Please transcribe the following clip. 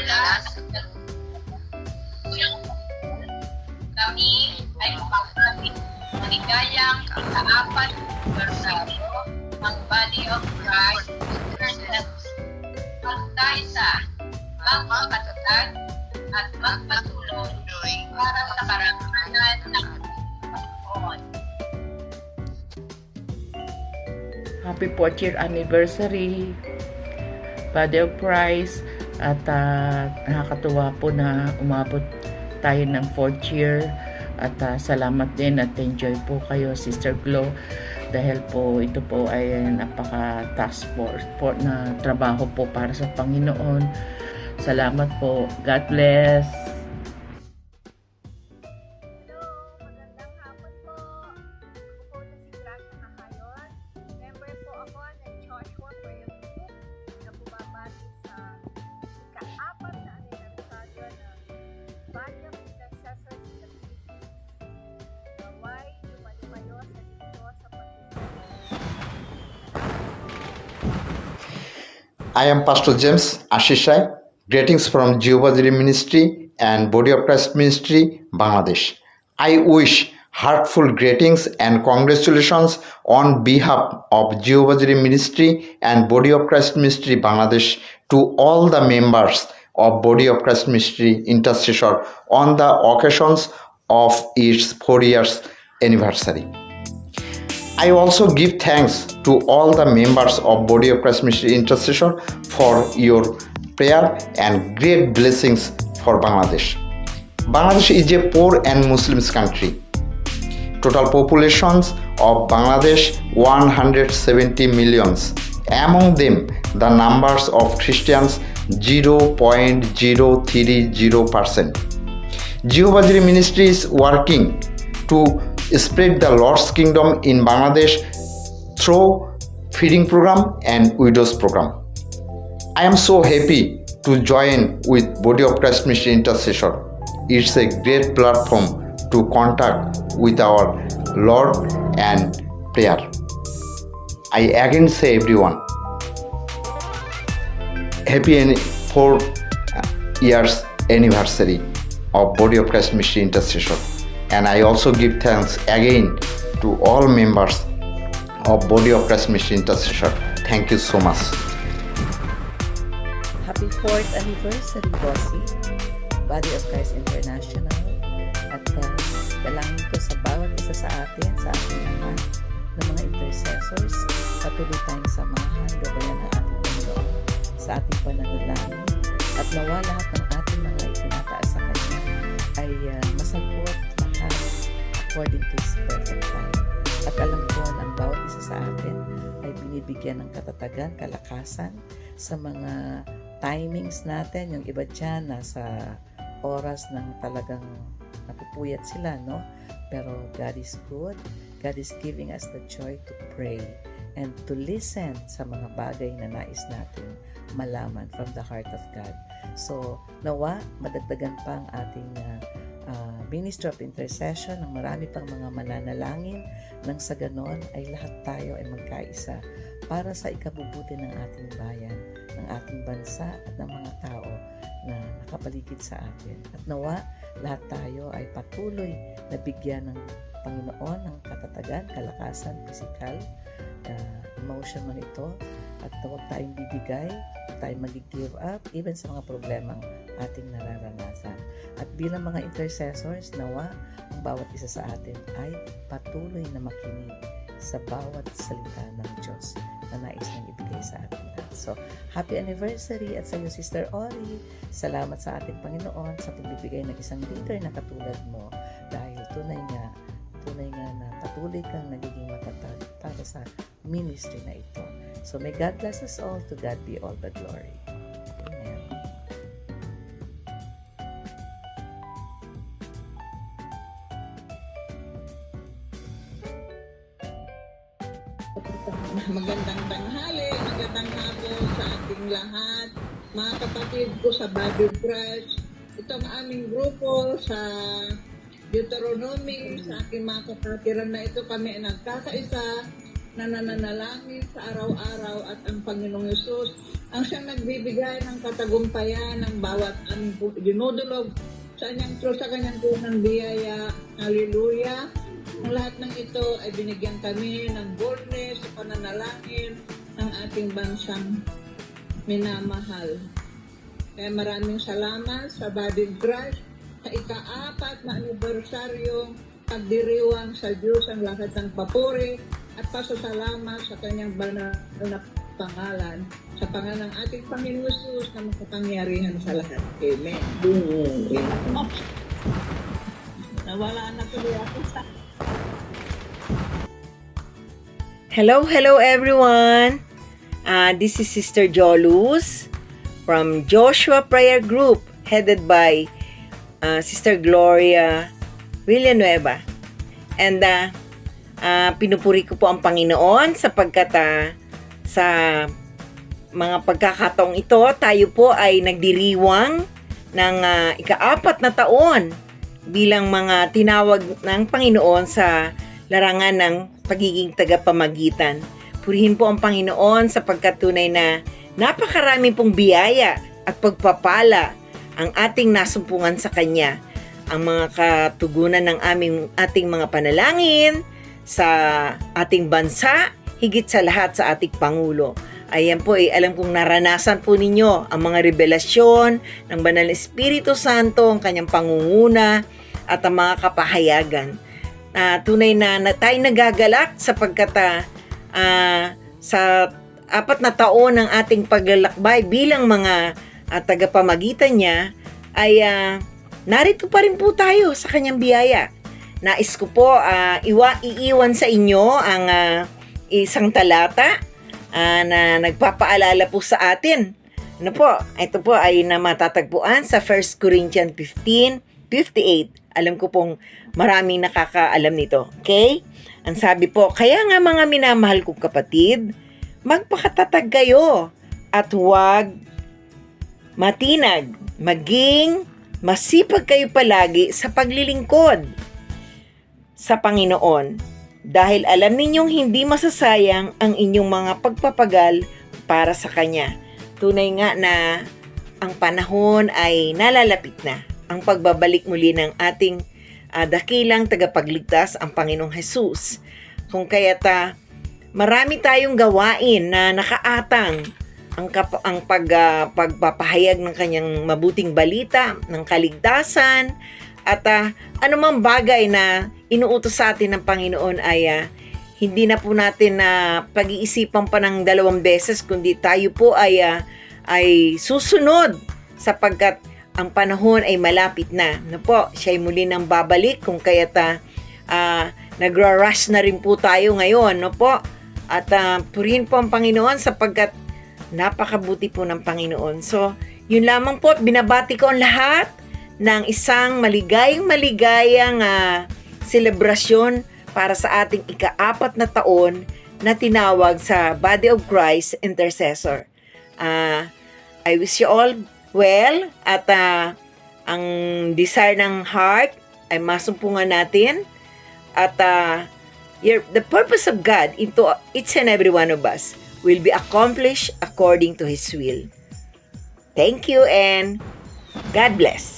mula sa kami ay mapapagpapit maligayang ikaapat anibersaryo ng Body of Christ magkaisa, magpakatatag at magpatuloy para sa karangalan ng Panginoon. Happy 4th year anniversary, Body of Christ, at nakakatuwa po na umabot tayo ng 4th year at salamat din at enjoy po kayo, Sister Glo, dahil po ito po ay napaka-task force po na trabaho po para sa Panginoon. Salamat po. God bless. Magandang hapon po. Ako po si Gracia Nakayon. Member po ako ng Joshua Prayer Group na bumabati sa ika-4 na anibersaryo ng Body of Intercessors in the Philippines. Naway, lumalimayo sa dito sa I am Pastor James Ashishai. Greetings from Jehovah Jireh Ministry and Body of Christ Ministry, Bangladesh. I wish heartfelt greetings and congratulations on behalf of Jehovah Jireh Ministry and Body of Christ Ministry, Bangladesh to all the members of Body of Christ Ministry Intercessor on the occasions of its 4 years anniversary. I also give thanks to all the members of Body of Christ Ministry Intercessor for your prayer and great blessings for Bangladesh. Bangladesh is a poor and Muslim country. Total populations of Bangladesh 170 millions. Among them, the numbers of Christians 0.030%. Jehovah Jireh Ministry is working to spread the Lord's kingdom in Bangladesh through feeding program and widows program. I am so happy to join with Body of Christ Ministry Intercessor. It's a great platform to contact with our Lord and prayer. I again say everyone, happy 4 years anniversary of Body of Christ Ministry Intercessor. And I also give thanks again to all members of Body of Christ Ministry Intercessor. Thank you so much. Happy 4th anniversary, Bossy, Body of Christ International. At dalangin ko sa bawat isa sa atin, sa ating lahat ng mga intercessors, patuloy tayong samahan, gabayan ng ating Panginoon sa ating pananalangin. At nawa lahat ng ating mga itinataas sa Kanya ay masagot lahat according to His perfect time. At alam ko na ang bawat isa sa atin ay binibigyan ng katatagan, kalakasan sa mga timings natin. Yung iba dyan nasa oras ng talagang napupuyat sila, no? Pero God is good. God is giving us the joy to pray and to listen sa mga bagay na nais natin malaman from the heart of God. So, nawa, madagdagan pa ang ating Ministry of Intercession ng marami pang mga mananalangin nang sa ganon ay lahat tayo ay magkaisa para sa ikabubuti ng ating bayan, ng ating bansa at ng mga tao na nakapaligid sa atin. At nawa, lahat tayo ay patuloy na bigyan ng Panginoon ng katatagan, kalakasan, physical, emotion man ito, at huwag tayong bibigay, huwag tayong mag-give up even sa mga problemang ating nararanasan. At bilang mga intercessors, nawa ang bawat isa sa atin ay patuloy na makinig sa bawat salita ng Diyos na nais nang ibigay sa atin lahat. So, happy anniversary at sa iyo, Sister Ori. Salamat sa ating Panginoon sa pagbibigay ng isang leader na katulad mo dahil tunay nga na patuloy kang nagiging matatag para sa ministry na ito. So, may God bless us all. To God be all the glory. Amen. Magandang tanghali, magandang hapon sa ating lahat. Mga kapatid ko sa Body of Christ, itong aming grupo sa Deuteronomy, sa aking mga kapatiran na ito kami nagkakaisa na nananalangin sa araw-araw at ang Panginoong Yesus ang siyang nagbibigay ng katagumpayan ng bawat aming dinudulog sa kanyang tunang biyaya. Hallelujah! Ang lahat ng ito ay binigyan kami ng boldness sa pananalangin ng ating bansang minamahal. Kaya maraming salamat sa Body of Christ sa ika-4 na anibersaryo pagdiriwang sa Diyos ang lahat ng papuri at pasasalamat sa kanyang banal na pangalan, sa pangalan ng ating Panginoon Jesus na makapangyarihan sa lahat. Amen. Nawala na tuloy ako sa... Hello everyone. This is Sister Joluz from Joshua Prayer Group, headed by Sister Gloria Villanueva. And pinupuri ko po ang Panginoon sapagkat sa mga pagkakataong ito, tayo po ay nagdiriwang ng ika-4 na taon bilang mga tinawag ng Panginoon sa larangan ng pagiging tagapamagitan. Purihin po ang Panginoon sapagkat tunay na napakarami pong biyaya at pagpapala ang ating nasumpungan sa Kanya. Ang mga katugunan ng ating mga panalangin sa ating bansa, higit sa lahat sa ating Pangulo. Ayan po, alam kong naranasan po ninyo ang mga revelasyon ng Banal na Espiritu Santo, ang Kanyang pangunguna at ang mga kapahayagan. Tunay na tayo nagagalak sapagkat sa 4 na taon ng ating paglalakbay bilang mga tagapamagitan niya ay narito pa rin po tayo sa kanyang biyaya. Nais ko po iiwan sa inyo ang isang talata na nagpapaalala po sa atin. Ano po? Ito po ay matatagpuan sa 1 Corinthians 15:58. Alam ko pong maraming nakakaalam nito. Okay? Ang sabi po, kaya nga mga minamahal kong kapatid, magpakatatag kayo at huwag matinag. Maging masipag kayo palagi sa paglilingkod sa Panginoon. Dahil alam ninyong hindi masasayang ang inyong mga pagpapagal para sa Kanya. Tunay nga na ang panahon ay nalalapit na. Ang pagbabalik muli ng ating dakilang tagapagligtas, ang Panginoong Jesus. Kung kaya't marami tayong gawain na nakaatang ang pagpapahayag ng kanyang mabuting balita, ng kaligtasan, at anumang bagay na inuutos sa atin ng Panginoon ay hindi na po natin pag-iisipan pa ng 2 beses, kundi tayo po ay susunod sapagkat ang panahon ay malapit na. Ano po, siya'y muli nang babalik kung kaya't nagra-rush na rin po tayo ngayon. No po? At purihin po ang Panginoon sapagkat napakabuti po ng Panginoon. So, yun lamang po. Binabati ko ang lahat ng isang maligayang selebrasyon para sa ating ika-4 na taon na tinawag sa Body of Christ Intercessor. I wish you all well at ang desire ng heart ay masumpungan natin at the purpose of God into each and every one of us will be accomplished according to His will. Thank you and God bless.